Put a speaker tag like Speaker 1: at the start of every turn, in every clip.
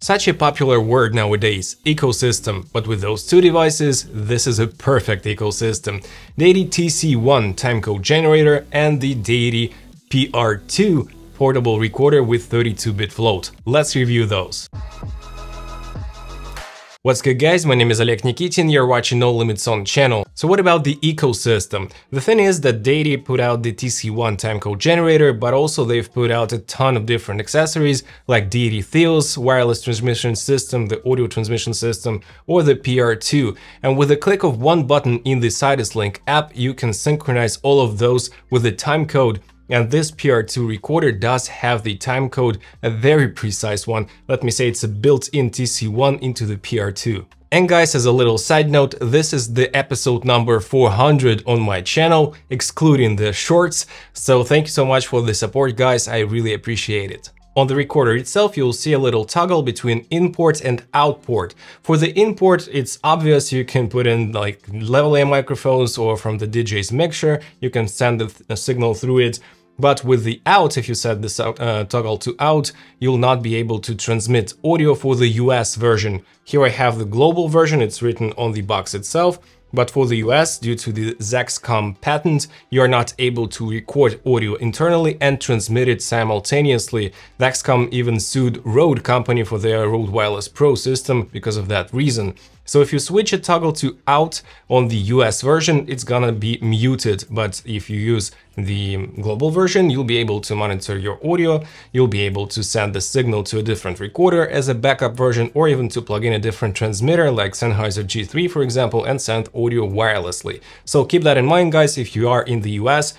Speaker 1: Such a popular word nowadays, ecosystem, but with those two devices, this is a perfect ecosystem. Deity TC-1 timecode generator and the Deity PR-2 portable recorder with 32-bit float. Let's review those. What's good guys, my name is Oleg Nikitin, you're watching No Limits On channel. So what about the ecosystem? The thing is that Deity put out the TC-1 timecode generator, but also they've put out a ton of different accessories like Deity Theos, wireless transmission system, the audio transmission system, or the PR-2. And with a click of one button in the Sidus Link app, you can synchronize all of those with the timecode. And this PR-2 recorder does have the timecode, a very precise one. Let me say it's a built-in TC-1 into the PR-2. And guys, as a little side note, this is the episode number 400 on my channel, excluding the shorts. So thank you so much for the support, guys. I really appreciate it. On the recorder itself, you'll see a little toggle between input and output. For the input, it's obvious you can put in like lavalier microphones or from the DJ's mixer, you can send a signal through it. But with the out, if you set this toggle to out, you'll not be able to transmit audio for the US version. Here I have the global version, it's written on the box itself. But for the US, due to the ZaxCom patent, you are not able to record audio internally and transmit it simultaneously. ZaxCom even sued Rode company for their Rode Wireless Pro system because of that reason. So if you switch a toggle to out on the US version, it's gonna be muted. But if you use the global version, you'll be able to monitor your audio, you'll be able to send the signal to a different recorder as a backup version, or even to plug in a different transmitter like Sennheiser G3, for example, and send audio wirelessly. So keep that in mind, guys, if you are in the US.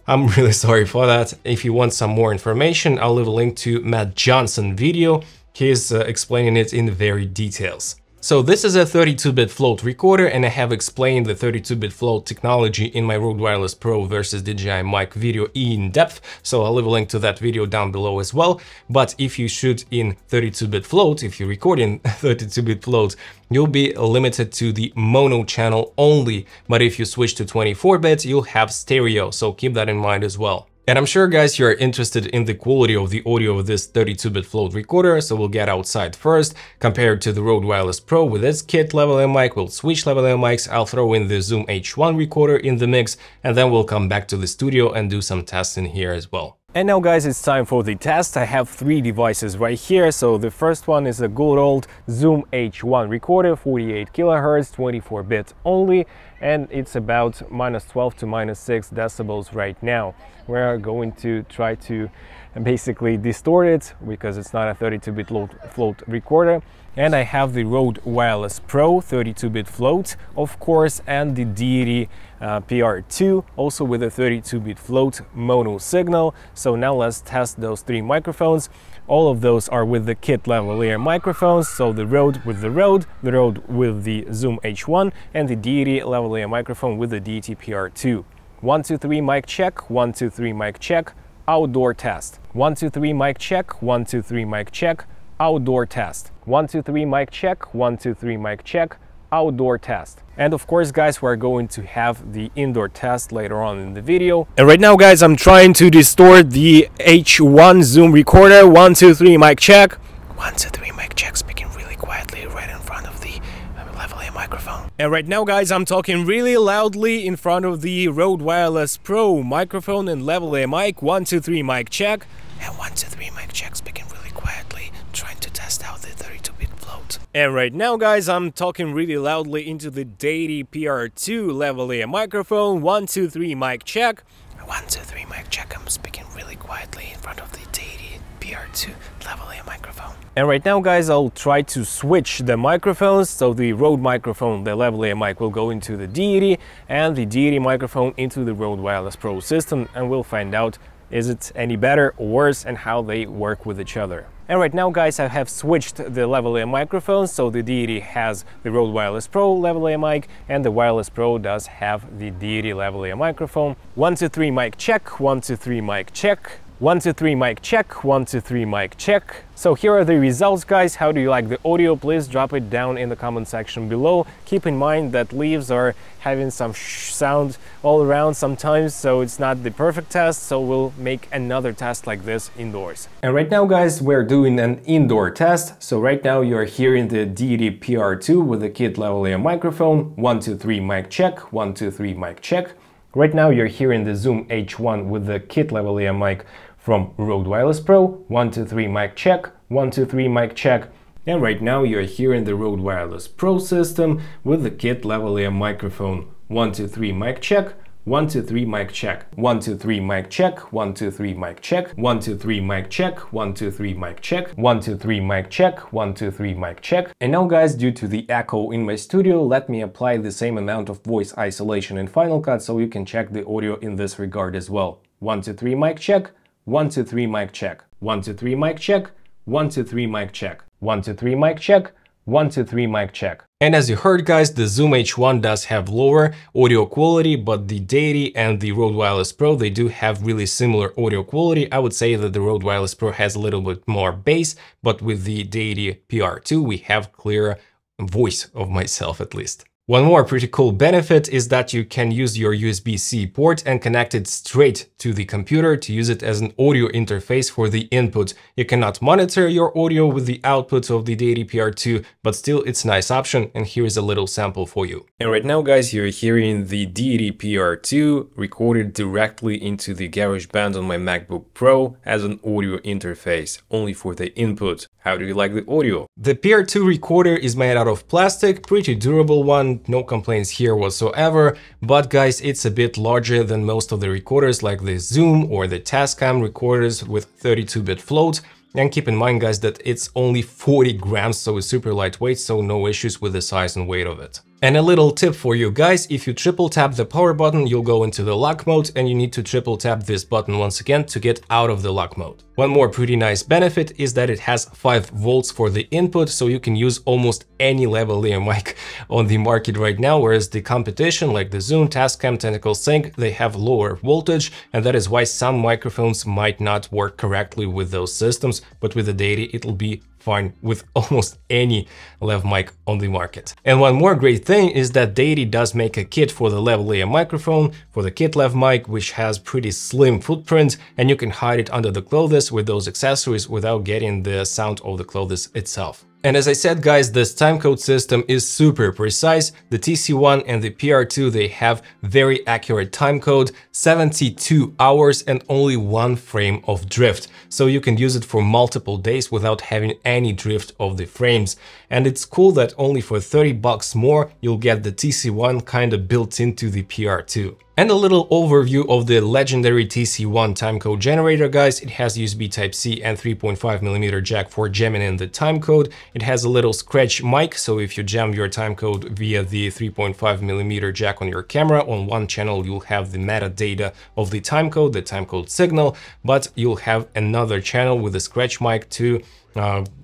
Speaker 1: I'm really sorry for that. If you want some more information, I'll leave a link to Matt Johnson video. He's explaining it in very details. So this is a 32-bit float recorder, and I have explained the 32-bit float technology in my Rode Wireless Pro versus DJI mic video in depth, so I'll leave a link to that video down below as well. But if you shoot in 32-bit float, if you record in 32-bit float, you'll be limited to the mono channel only. But if you switch to 24-bit, you'll have stereo, so keep that in mind as well. And I'm sure, guys, you're interested in the quality of the audio of this 32-bit float recorder, so we'll get outside first. Compared to the Rode Wireless Pro with its kit lavalier mic, we'll switch lavalier mics, I'll throw in the Zoom H1 recorder in the mix, and then we'll come back to the studio and do some tests in here as well. And now, guys, it's time for the test. I have three devices right here. So the first one is a good old Zoom H1 recorder, 48 kHz, 24-bit only, and it's about -12 to -6 decibels right now. We're going to try to basically distort it because it's not a 32-bit float recorder. And I have the Rode Wireless Pro 32-bit float, of course, and the Deity PR-2, also with a 32-bit float mono signal. So now let's test those three microphones. All of those are with the kit lavalier microphones, so the Rode with the Rode with the Zoom H1, and the Deity lavalier microphone with the Deity PR-2. 1, 2, 3 mic check, 1, 2, 3 mic check, outdoor test. 1, 2, 3 mic check, 1, 2, 3 mic check, outdoor test. 1, 2, 3 mic check, 1, 2, 3 mic check, outdoor test. And of course, guys, we're going to have the indoor test later on in the video. And right now, guys, I'm trying to distort the H1 Zoom recorder. 1, 2, 3 mic check. 1, 2, 3 mic check, speaking really quietly right in front of the lavalier microphone. And right now, guys, I'm talking really loudly in front of the Rode Wireless Pro microphone and lavalier mic. 1, 2, 3 mic check. And 1, 2, 3 mic check, speaking really quietly, trying to test out the 32-bit float. And right now, guys, I'm talking really loudly into the Deity PR-2 lavalier microphone. 1, 2, 3 mic check. 1, 2, 3 mic check. I'm speaking really quietly in front of the Deity PR-2 lavalier microphone. And right now, guys, I'll try to switch the microphones. So the Rode microphone, the lavalier mic, will go into the Deity, and the Deity microphone into the Rode Wireless Pro system, and we'll find out is it any better or worse and how they work with each other. And right now, guys, I have switched the lavalier microphones. So the Deity has the Rode Wireless Pro lavalier mic, and the Wireless Pro does have the Deity lavalier microphone. 1, 2, 3 mic check, 1, 2, 3 mic check. 1, 2, 3 mic check, 1, 2, 3 mic check. So here are the results, guys. How do you like the audio? Please drop it down in the comment section below. Keep in mind that leaves are having some sound all around sometimes, so it's not the perfect test, so we'll make another test like this indoors. And right now, guys, we're doing an indoor test. So right now you're hearing the Deity PR-2 with the kit lavalier microphone. 1, 2, 3 mic check, 1, 2, 3 mic check. Right now you're hearing the Zoom H1 with the kit lavalier mic from Rode Wireless Pro. 1, 2, 3 mic check, 1, 2, 3 mic check. And right now you're hearing the Rode Wireless Pro system with the kit lavalier microphone. 1, 2, 3 mic check, 1, 2, 3 mic check, 1, 2, 3 mic check, 1, 2, 3 mic check, 1, 2, 3 mic check, 1, 2, 3 mic check, 1, 2, 3 mic check, 1, 2, 3 mic check. And now, guys, due to the echo in my studio, let me apply the same amount of voice isolation in Final Cut so you can check the audio in this regard as well. 1, 2, 3 mic check, 1, 2, 3 mic check, 1, 2, 3 mic check, 1, 2, 3 mic check, 1, 2, 3 mic check, 1, 2, 3 mic check. And as you heard, guys, the Zoom H1 does have lower audio quality, but the Deity and the Rode Wireless Pro, they do have really similar audio quality. I would say that the Rode Wireless Pro has a little bit more bass, but with the Deity PR-2, we have clear voice of myself at least. One more pretty cool benefit is that you can use your USB-C port and connect it straight to the computer to use it as an audio interface for the input. You cannot monitor your audio with the output of the Deity PR-2, but still it's a nice option, and here is a little sample for you. And right now, guys, you're hearing the Deity PR-2 recorded directly into the GarageBand on my MacBook Pro as an audio interface, only for the input. How do you like the audio? The PR-2 recorder is made out of plastic, pretty durable one, no complaints here whatsoever, but guys, it's a bit larger than most of the recorders like the Zoom or the Tascam recorders with 32-bit float. And keep in mind, guys, that it's only 40 grams, so it's super lightweight, so no issues with the size and weight of it. And a little tip for you guys, if you triple tap the power button, you'll go into the lock mode, and you need to triple tap this button once again to get out of the lock mode. One more pretty nice benefit is that it has 5 volts for the input, so you can use almost any lavalier mic on the market right now, whereas the competition like the Zoom, Tascam, Tentacle Sync, they have lower voltage, and that is why some microphones might not work correctly with those systems, but with the Deity it'll be fine with almost any lav mic on the market. And one more great thing is that Deity does make a kit for the lavalier microphone, for the kit lav mic, which has pretty slim footprint, and you can hide it under the clothes with those accessories without getting the sound of the clothes itself. And as I said, guys, this timecode system is super precise. The TC-1 and the PR-2, they have very accurate timecode, 72 hours and only 1 frame of drift. So you can use it for multiple days without having any drift of the frames. And it's cool that only for 30 bucks more, you'll get the TC-1 kind of built into the PR-2. And a little overview of the legendary TC-1 timecode generator, guys. It has USB Type-C and 3.5mm jack for jamming in the timecode. It has a little scratch mic, so if you jam your timecode via the 3.5mm jack on your camera, on one channel you'll have the metadata of the timecode signal, but you'll have another channel with a scratch mic to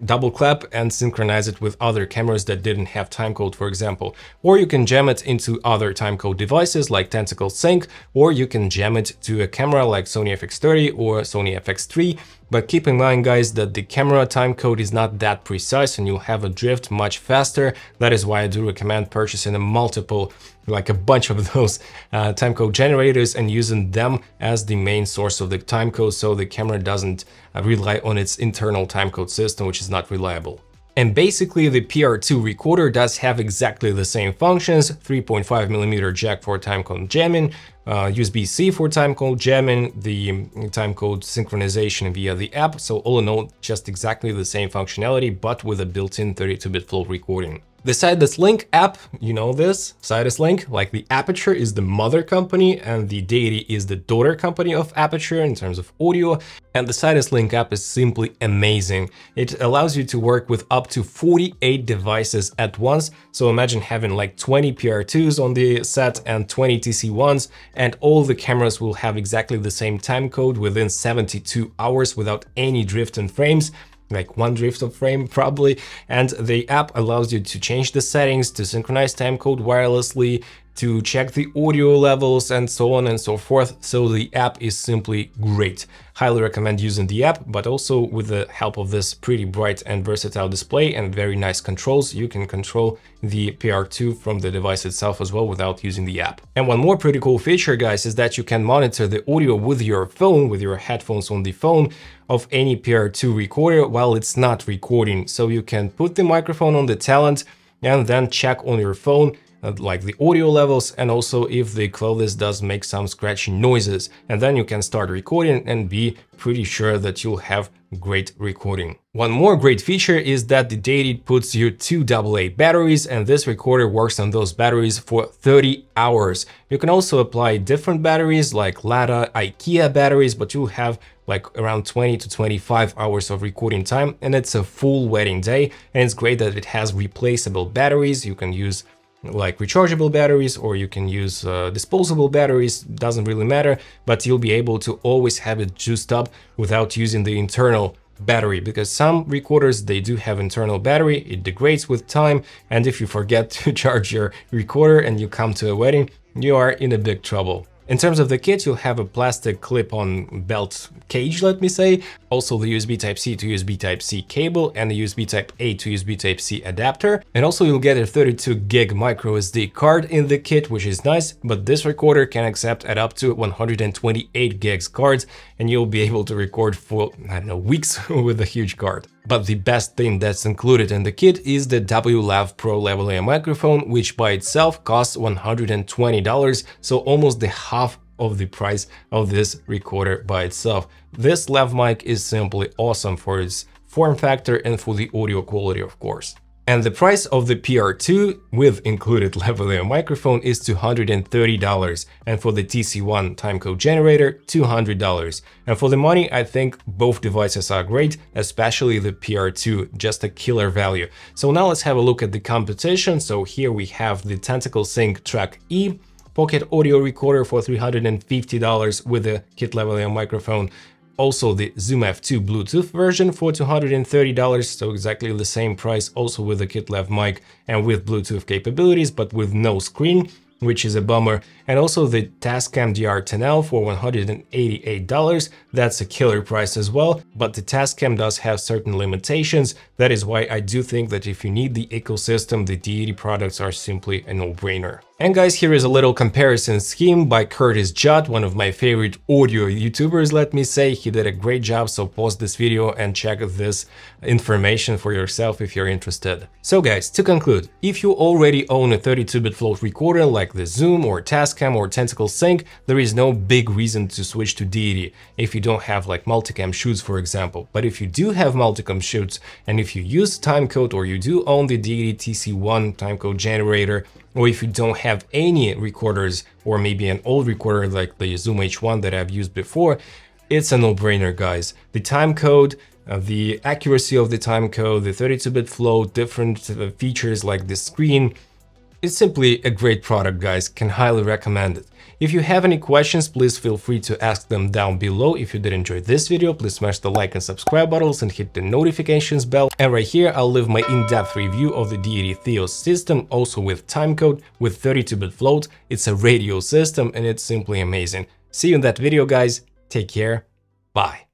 Speaker 1: double clap and synchronize it with other cameras that didn't have timecode, for example. Or you can jam it into other timecode devices like Tentacle Sync, or you can jam it to a camera like Sony FX30 or Sony FX3. But keep in mind, guys, that the camera timecode is not that precise and you'll have a drift much faster. That is why I do recommend purchasing a multiple, like a bunch of those timecode generators and using them as the main source of the timecode, so the camera doesn't rely on its internal timecode system, which is not reliable. And basically the PR-2 recorder does have exactly the same functions: 3.5mm jack for timecode jamming, USB-C for timecode jamming, the timecode synchronization via the app. So all in all, just exactly the same functionality, but with a built-in 32-bit flow recording. The Sidus Link app, you know this, Sidus Link, like the Aperture is the mother company and the Deity is the daughter company of Aperture in terms of audio. And the Sidus Link app is simply amazing. It allows you to work with up to 48 devices at once. So imagine having like 20 PR-2s on the set and 20 TC-1s, and all the cameras will have exactly the same timecode within 72 hours without any drift in frames. Like 1 drift of frame probably, and the app allows you to change the settings, to synchronize timecode wirelessly, to check the audio levels and so on and so forth. So the app is simply great. Highly recommend using the app, but also with the help of this pretty bright and versatile display and very nice controls, you can control the PR2 from the device itself as well without using the app. And one more pretty cool feature, guys, is that you can monitor the audio with your phone, with your headphones on the phone, of any PR2 recorder while it's not recording. So you can put the microphone on the talent and then check on your phone like the audio levels and also if the clothes does make some scratching noises, and then you can start recording and be pretty sure that you'll have great recording. One more great feature is that the Deity puts you 2 AA batteries, and this recorder works on those batteries for 30 hours. You can also apply different batteries like Lada, IKEA batteries, but you'll have like around 20 to 25 hours of recording time, and it's a full wedding day. And it's great that it has replaceable batteries. You can use like rechargeable batteries or you can use disposable batteries, doesn't really matter, but you'll be able to always have it juiced up without using the internal battery, because some recorders, they do have internal battery, it degrades with time, and if you forget to charge your recorder and you come to a wedding, you are in a big trouble. In terms of the kit, you'll have a plastic clip-on belt cage, let me say, also the USB Type-C to USB Type-C cable and the USB Type-A to USB Type-C adapter. And also you'll get a 32 gig microSD card in the kit, which is nice, but this recorder can accept at up to 128 gigs cards, and you'll be able to record for, I don't know, weeks with a huge card. But the best thing that's included in the kit is the W.Lav Pro lavalier microphone, which by itself costs $120, so almost the half of the price of this recorder by itself. This lav mic is simply awesome for its form factor and for the audio quality, of course. And the price of the PR2 with included lavalier microphone is $230, and for the TC-1 timecode generator, $200. And for the money, I think both devices are great, especially the PR2, just a killer value. So now let's have a look at the competition. So here we have the Tentacle Sync Track E pocket audio recorder for $350 with a kit lavalier microphone. Also the Zoom F2 Bluetooth version for $230, so exactly the same price, also with the kit lav mic and with Bluetooth capabilities, but with no screen, which is a bummer. And also the Tascam DR10L for $188. That's a killer price as well, but the Tascam does have certain limitations. That is why I do think that if you need the ecosystem, the Deity products are simply a no-brainer. And guys, here is a little comparison scheme by Curtis Judd, one of my favorite audio YouTubers, let me say. He did a great job, so pause this video and check this information for yourself if you're interested. So guys, to conclude, if you already own a 32-bit float recorder like the Zoom or Tascam or Tentacle Sync, there is no big reason to switch to Deity if you don't have like multicam shoots, for example. But if you do have multicam shoots and if you use timecode or you do own the Deity TC-1 timecode generator, or if you don't have any recorders or maybe an old recorder like the Zoom H1 that I've used before, it's a no-brainer, guys. The timecode, the accuracy of the timecode, the 32-bit float, different features like the screen, it's simply a great product, guys. Can highly recommend it. If you have any questions, please feel free to ask them down below. If you did enjoy this video, please smash the like and subscribe buttons and hit the notifications bell. And right here, I'll leave my in-depth review of the Deity Theos system, also with timecode, with 32-bit float. It's a radio system and it's simply amazing. See you in that video, guys. Take care. Bye.